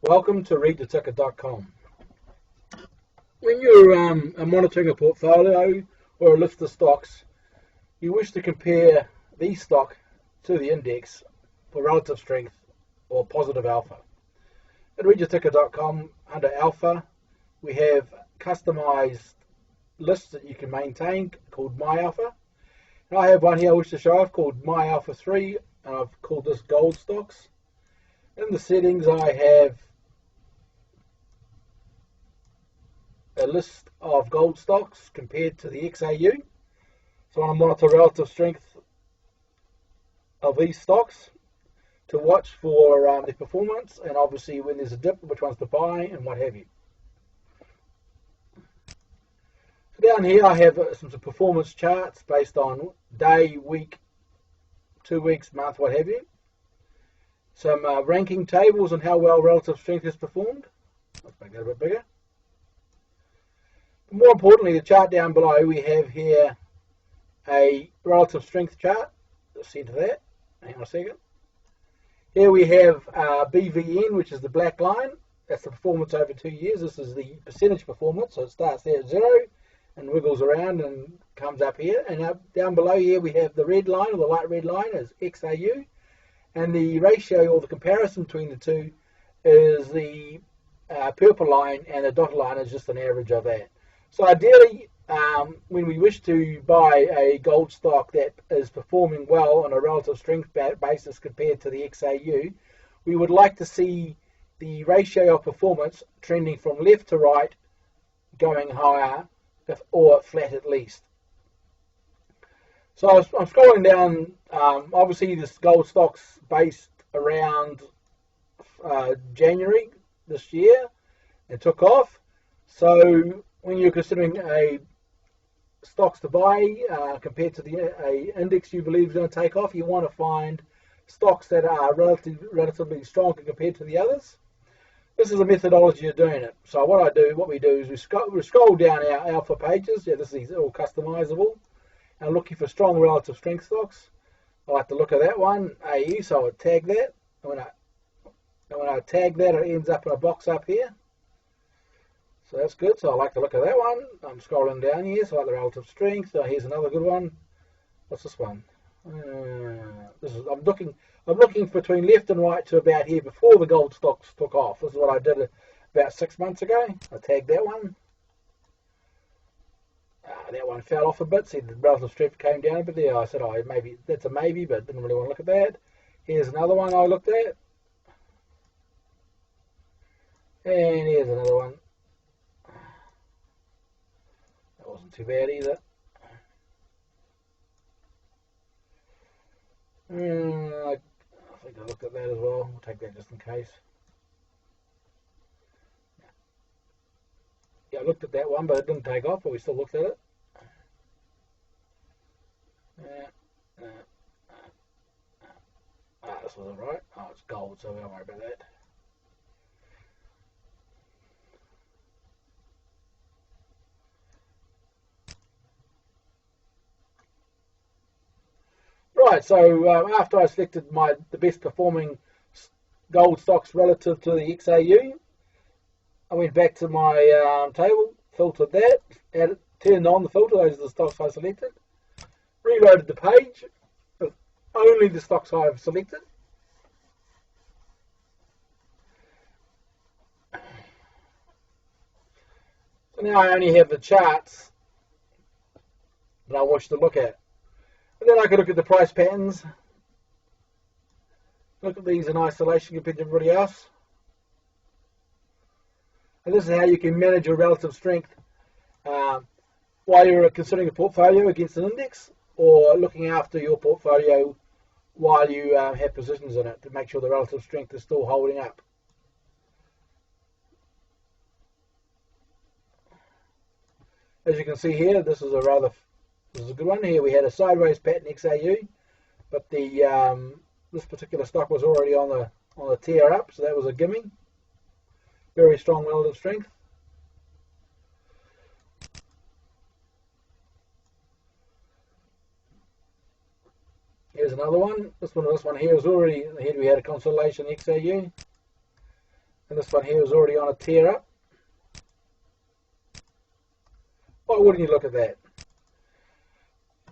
Welcome to readtheticker.com. When you're monitoring a portfolio or a list of stocks, you wish to compare the stock to the index for relative strength or positive alpha. At readtheticker.com, under alpha, we have customized lists that you can maintain called My Alpha. And I have one here I wish to show off called My Alpha 3, and I've called this Gold Stocks. In the settings, I have a list of gold stocks compared to the XAU. So I want to monitor relative strength of these stocks to watch for their performance, and obviously when there's a dip, which ones to buy and what have you. So down here I have some performance charts based on day, week, 2 weeks, month, what have you. Some ranking tables on how well relative strength has performed. Let's make that a bit bigger. More importantly, the chart down below, we have here a relative strength chart. Let's see into that. Hang on a second. Here we have BVN, which is the black line. That's the performance over 2 years. This is the percentage performance. So it starts there at 0 and wiggles around and comes up here. And down below here we have the red line, or the light red line, is XAU. And the ratio, or the comparison between the two, is the purple line, and the dotted line is just an average of that. So ideally, when we wish to buy a gold stock that is performing well on a relative strength basis compared to the XAU, we would like to see the ratio of performance trending from left to right, going higher, or flat at least. So I'm scrolling down. Obviously, this gold stock's based around January this year. It took off. So when you're considering a stocks to buy compared to a index you believe is going to take off, you want to find stocks that are relatively stronger compared to the others. This is a methodology of doing it. So what we do is we scroll down our alpha pages. Yeah, this is all customizable. And looking for strong relative strength stocks. I like to look at that one, AE, so I would tag that. And when I tag that, it ends up in a box up here. So that's good. So I like to look at that one. I'm scrolling down here, so I like the relative strength. Here's another good one. What's this one? I'm looking between left and right to about here before the gold stocks took off. This is what I did about 6 months ago. I tagged that one. That one fell off a bit. See, the relative strength came down a bit there. I said, oh, maybe that's a maybe, but didn't really want to look at that. Here's another one I looked at. And here's another one. That wasn't too bad either. I think I looked at that as well. We'll take that just in case. Yeah, I looked at that one, but it didn't take off, but we still looked at it. This wasn't right. Oh, it's gold, so we don't worry about that. Right, so after I selected the best performing gold stocks relative to the XAU, I went back to my table, filtered that, turned on the filter, those are the stocks I selected, reloaded the page with only the stocks I've selected. So now I only have the charts that I wish to look at. And then I can look at the price patterns, look at these in isolation compared to everybody else. And this is how you can manage your relative strength while you're considering a portfolio against an index, or looking after your portfolio while you have positions in it to make sure the relative strength is still holding up. As you can see here, this is a good one. Here we had a sideways pattern XAU, but this particular stock was already on the tear up, so that was a gimme. Very strong relative strength. Here's another one. This one here is already, here we had a consolidation XAU. And this one here is already on a tear up. Why wouldn't you look at that?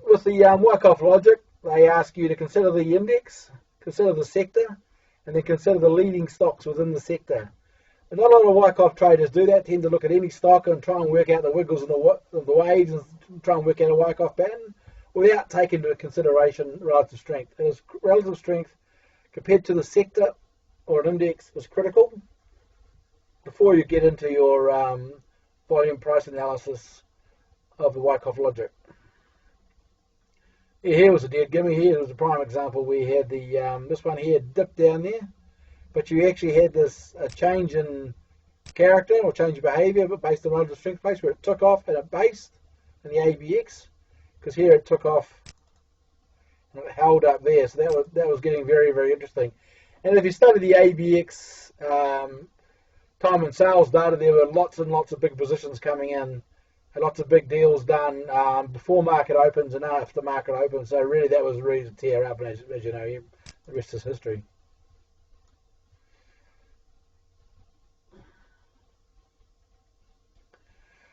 With the Wyckoff logic, they ask you to consider the index, consider the sector, and then consider the leading stocks within the sector. And not a lot of Wyckoff traders do that, tend to look at any stock and try and work out the wiggles and the waves and try and work out a Wyckoff pattern without taking into consideration relative strength. As relative strength compared to the sector or an index is critical before you get into your volume price analysis of the Wyckoff logic. Yeah, here was a dead gimme. Here was a prime example. We had the this one here dip down there, but you actually had this a change in character or change of behaviour, but based on relative strength base, where it took off and it based in the ABX, because here it took off and it held up there. So that was getting very, very interesting. And if you study the ABX time and sales data, there were lots and lots of big positions coming in. Lots of big deals done before market opens and after market opens. So really, that was ready to tear up, and as you know, the rest is history.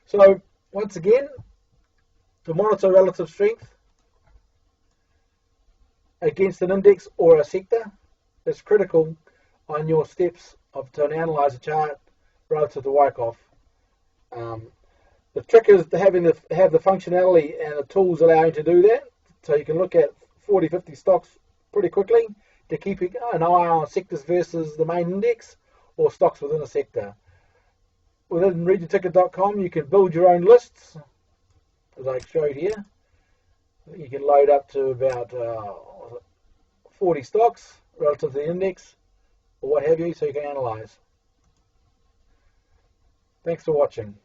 So once again, to monitor relative strength against an index or a sector is critical on your steps to analyse a chart relative to Wyckoff. The trick is to have the functionality and the tools allowing you to do that. So you can look at 40, 50 stocks pretty quickly to keep an eye on sectors versus the main index or stocks within a sector. Within readtheticker.com you can build your own lists, as I showed here. You can load up to about 40 stocks relative to the index or what have you, so you can analyse. Thanks for watching.